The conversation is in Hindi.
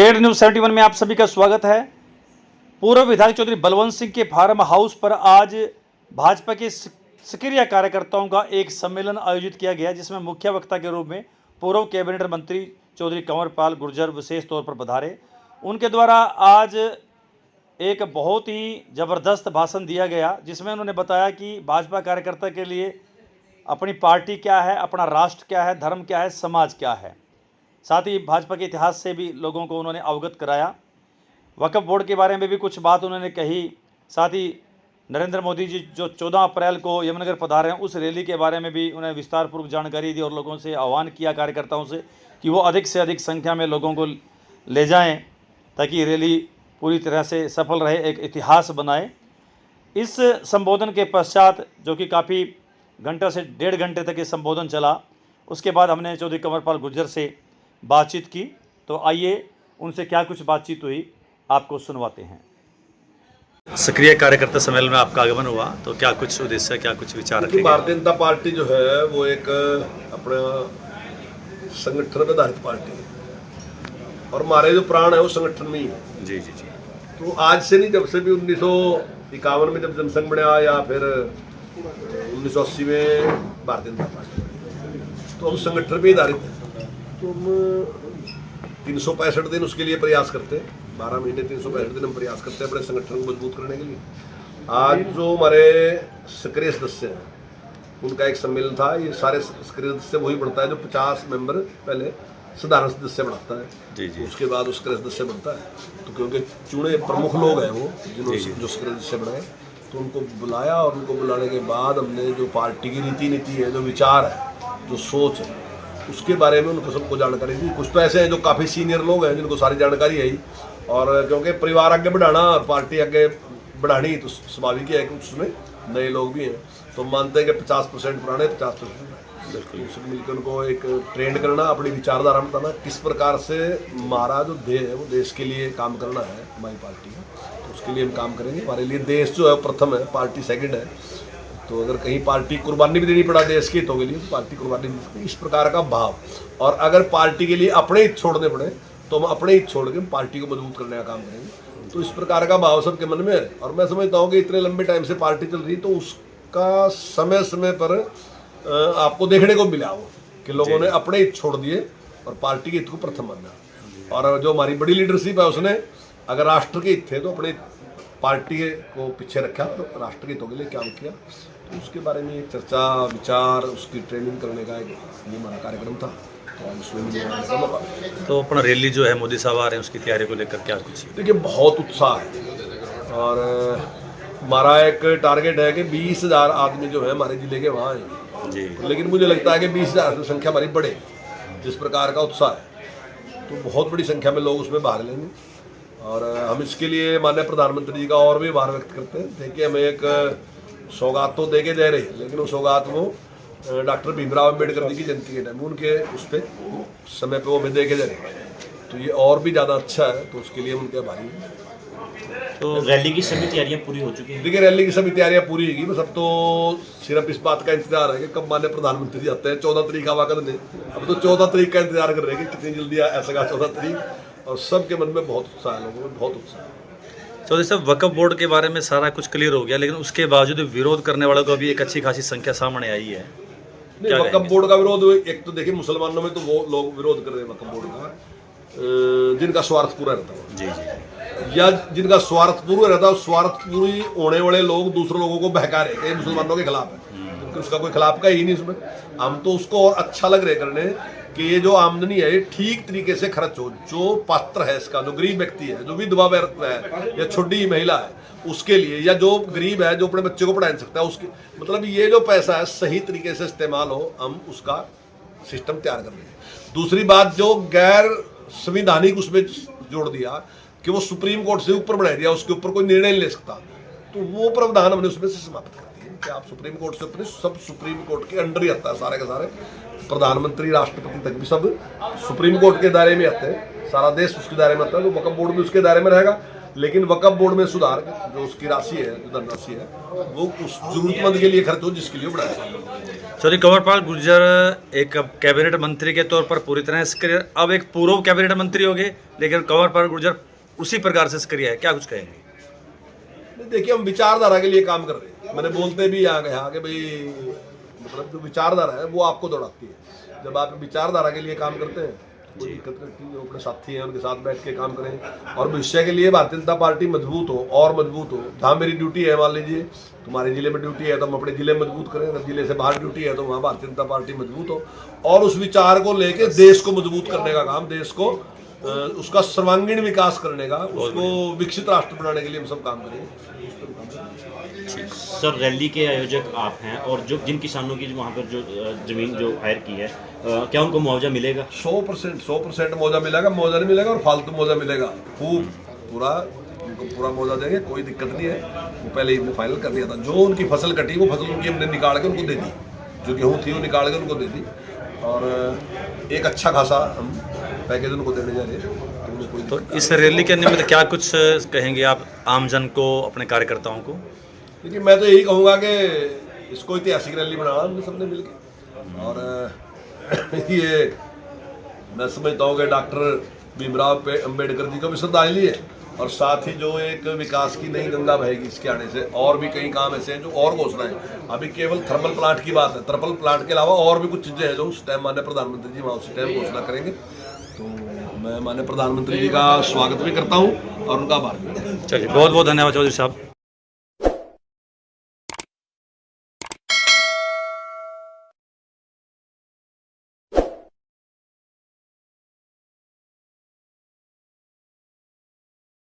स्टेट न्यूज 71 में आप सभी का स्वागत है। पूर्व विधायक चौधरी बलवंत सिंह के फार्म हाउस पर आज भाजपा के सक्रिय कार्यकर्ताओं का एक सम्मेलन आयोजित किया गया, जिसमें मुख्य वक्ता के रूप में पूर्व कैबिनेट मंत्री चौधरी कंवरपाल गुर्जर विशेष तौर पर पधारे। उनके द्वारा आज एक बहुत ही ज़बरदस्त भाषण दिया गया, जिसमें उन्होंने बताया कि भाजपा कार्यकर्ता के लिए अपनी पार्टी क्या है, अपना राष्ट्र क्या है, धर्म क्या है, समाज क्या है। साथ ही भाजपा के इतिहास से भी लोगों को उन्होंने अवगत कराया। वक्फ बोर्ड के बारे में भी कुछ बात उन्होंने कही। साथ ही नरेंद्र मोदी जी जो 14 अप्रैल को यमुनानगर पधारे हैं, उस रैली के बारे में भी उन्हें विस्तारपूर्वक जानकारी दी और लोगों से आह्वान किया, कार्यकर्ताओं से, कि वो अधिक से अधिक संख्या में लोगों को ले जाएं ताकि रैली पूरी तरह से सफल रहे, एक इतिहास बनाए। इस संबोधन के पश्चात, जो कि काफ़ी घंटे से 1.5 घंटे तक ये संबोधन चला, उसके बाद हमने चौधरी कंवरपाल गुर्जर से बातचीत की। तो आइए उनसे क्या कुछ बातचीत हुई आपको सुनवाते हैं। सक्रिय कार्यकर्ता सम्मेलन में आपका आगमन हुआ, तो क्या कुछ उद्देश्य, क्या कुछ विचार रखे? भारतीय जनता पार्टी जो है वो एक अपने संगठन पर आधारित पार्टी है और हमारे जो प्राण है वो संगठन में ही है। जी जी जी। तो आज से नहीं, जब से भी 1951 में जब जनसंघ बना या फिर 1980 में भारतीय जनता पार्टी, तो हम संगठन पर आधारित है। तो हम 365 दिन उसके लिए प्रयास करते हैं, 12 महीने 365 दिन हम प्रयास करते हैं अपने संगठन को मजबूत करने के लिए। आज जो हमारे सक्रिय सदस्य हैं उनका एक सम्मेलन था। ये सारे सक्रिय सदस्य वही बढ़ता है जो 50 मेंबर पहले साधारण सदस्य बढ़ाता है। जी जी। उसके बाद वो सक्रिय सदस्य बढ़ता है। तो क्योंकि चुने प्रमुख लोग हैं वो जिन्होंने जो सक्रिय सदस्य बनाए, तो उनको बुलाया और उनको बुलाने के बाद हमने जो पार्टी की रीति नीति है, जो विचार है, जो सोच है, उसके बारे में उनको सबको जानकारी दी। कुछ तो ऐसे हैं जो काफ़ी सीनियर लोग हैं जिनको सारी जानकारी है ही, और क्योंकि परिवार आगे बढ़ाना और पार्टी आगे बढ़ानी तो स्वाभाविक है कि उसमें नए लोग भी हैं। तो मानते हैं कि 50% पुराने, 50% बिल्कुल उसमें मिलकर उनको एक ट्रेंड करना, अपनी विचारधारा बताना, किस प्रकार से हमारा जो ध्येय है वो देश के लिए काम करना है हमारी पार्टी का, तो उसके लिए हम काम करेंगे। हमारे लिए देश जो है प्रथम है, पार्टी सेकंड है। तो अगर कहीं पार्टी कुर्बानी भी देनी पड़ा देश के हितों के लिए, तो पार्टी कुर्बानी दे सकती है, इस प्रकार का भाव। और अगर पार्टी के लिए अपने हित छोड़ने पड़े तो हम अपने हित छोड़ के पार्टी को मजबूत करने का काम करेंगे। तो इस प्रकार का भाव सबके मन में है। और मैं समझता हूँ कि इतने लंबे टाइम से पार्टी चल रही, तो उसका समय समय पर आपको देखने को मिला वो कि लोगों ने अपने हित छोड़ दिए और पार्टी के हित को प्रथम माना। और जो हमारी बड़ी लीडरशिप है उसने अगर राष्ट्र के हित थे तो अपने पार्टी को पीछे रखा और राष्ट्र के हितों के लिए काम किया। तो उसके बारे में एक चर्चा, विचार, उसकी ट्रेनिंग करने का एक ये हमारा कार्यक्रम था। तो उसमें मुझे तो अपना रैली जो है मोदी साहब आ रहे हैं, उसकी तैयारी को लेकर क्या कुछ? देखिए, बहुत उत्साह है और हमारा एक टारगेट है कि 20,000 आदमी जो है हमारे जिले के वहाँ आएंगे जी। लेकिन मुझे लगता है कि 20,000 की संख्या हमारी बढ़े, जिस प्रकार का उत्साह है, तो बहुत बड़ी संख्या में लोग उसमें भाग लेंगे। और हम इसके लिए माननीय प्रधानमंत्री जी का और भी आभार व्यक्त करते हैं। देखिए, हमें एक सौगात तो दे के दे रहे हैं, लेकिन वो सौगात वो डॉक्टर भीमराव अम्बेडकर जी की जयंती के टाइम उनके उस पर समय पे वो हमें दे के दे रहे हैं, तो ये और भी ज़्यादा अच्छा है। तो उसके लिए उनके आभारी हैं। तो रैली की सभी तैयारियां पूरी हो चुकी हैं? देखिए, रैली की सभी तैयारियां पूरी होगी, बस अब तो सिर्फ इस बात का इंतजार है कि कब माननीय प्रधानमंत्री जी आते हैं। 14 तारीख का वक्त नहीं, अब तो 14 तारीख का इंतजार कर रहे हैं कि कितनी जल्दी ऐसा का 14 तारीख। और सबके मन में बहुत उत्साह है, लोगों में बहुत उत्साह है। चौधरी साहब, वक्फ बोर्ड के बारे में सारा कुछ क्लियर हो गया, लेकिन उसके बावजूद विरोध करने वालों को भी एक अच्छी खासी संख्या सामने आई है। नहीं, वक्फ बोर्ड का विरोध एक तो देखिए, मुसलमानों में तो वो लोग विरोध कर रहे हैं वक्फ बोर्ड का जिनका स्वार्थ पूरा रहता है जी जी, या जिनका स्वार्थ पूरा रहता है, स्वार्थ पूरी होने वाले लोग दूसरे लोगों को बहका रहे हैं मुसलमानों के खिलाफ है, क्योंकि उसका कोई खिलाफ का ही नहीं उसमें। हम तो उसको और अच्छा लग रहे करने कि ये जो आमदनी है ये ठीक तरीके से खर्च हो, जो पात्र है इसका, जो गरीब व्यक्ति है, जो विधवा है या छोटी महिला है उसके लिए, या जो गरीब है जो अपने बच्चे को पढ़ा नहीं सकता है उसके, मतलब ये जो पैसा है सही तरीके से इस्तेमाल हो, हम उसका सिस्टम तैयार कर रहे हैं। दूसरी बात, जो गैर संविधानिक उसमें जोड़ दिया कि वो सुप्रीम कोर्ट से ऊपर बढ़ा दिया, उसके ऊपर कोई निर्णय नहीं ले सकता, तो वो प्रावधान हमने उसमें से समाप्त कर दिए कि आप सुप्रीम कोर्ट से अपने सब सुप्रीम कोर्ट के अंडर ही आता है, सारे के सारे प्रधानमंत्री राष्ट्रपति तक भी सब सुप्रीम कोर्ट के दायरे में आते हैं, सारा देश उसके दायरे में आता है। तो वक्फ बोर्ड भी उसके दायरे में रहेगा, लेकिन वक्फ बोर्ड में सुधार जो उसकी राशि है, जो धनराशि है, वो उस जरूरतमंद के लिए खर्च हो जिसके लिए बढ़ाया। चौधरी कंवरपाल गुर्जर एक कैबिनेट मंत्री के तौर पर पूरी तरह सक्रिय, अब एक पूर्व कैबिनेट मंत्री हो गए, लेकिन कंवरपाल गुर्जर उसी प्रकार से सक्रिय है, क्या कुछ कहेंगे? देखिए, हम विचारधारा के लिए काम कर रहे हैं। मैंने बोलते भी आ गया कि भाई मतलब जो विचारधारा है वो आपको दौड़ाती है। जब आप विचारधारा के लिए काम करते हैं कोई दिक्कत नहीं, जो अपने साथी हैं उनके साथ बैठ के काम करें और भविष्य के लिए भारतीय जनता पार्टी मजबूत हो और मजबूत हो। जहाँ मेरी ड्यूटी है, मान लीजिए तुम्हारे जिले में ड्यूटी है तो हम अपने जिले में मजबूत करें, अगर जिले से बाहर ड्यूटी है तो वहाँ भारतीय जनता पार्टी मजबूत हो और उस विचार को लेके देश को मजबूत करने का काम, देश को उसका सर्वांगीण विकास करने का, उसको विकसित राष्ट्र बनाने के लिए हम सब काम करेंगे। सर, रैली के आयोजक आप हैं और जो जिन किसानों की वहाँ पर जो जमीन जो हायर की है, क्या उनको मुआवजा मिलेगा? 100% मुआवजा मिलेगा, मुआवजा नहीं मिलेगा और फालतू मुआवजा मिलेगा, खूब पूरा उनको पूरा मुआवजा देंगे, कोई दिक्कत नहीं है। वो पहले ही फाइनल कर दिया था, जो उनकी फसल कटी वो फसल उनकी हमने निकाल के उनको दे दी, जो गेहूँ थी वो निकाल के उनको दे दी और एक अच्छा खासा हम पैकेज उनको देने जा रहे हैं। तो इस रैली के निमित्त क्या कुछ कहेंगे आप आमजन को, अपने कार्यकर्ताओं को? देखिए, मैं तो यही कहूँगा कि इसको ऐतिहासिक रैली बनाना हमने सबने मिलके और ये मैं समझता हूँ कि डॉक्टर भीमराव अम्बेडकर जी को भी श्रद्धांजलि है और साथ ही जो एक विकास की नई गंगा बहेगी इसके आने से, और भी कई काम ऐसे हैं जो और घोषणा है। अभी केवल थर्मल प्लांट की बात है, थर्मल प्लांट के अलावा और भी कुछ चीज़ें हैं जो उस टाइम माननीय प्रधानमंत्री जी वहाँ उसी टाइम घोषणा करेंगे। तो मैं माननीय प्रधानमंत्री जी का स्वागत भी करता हूँ और उनका आभार भी। चलिए, बहुत बहुत धन्यवाद चौधरी साहब।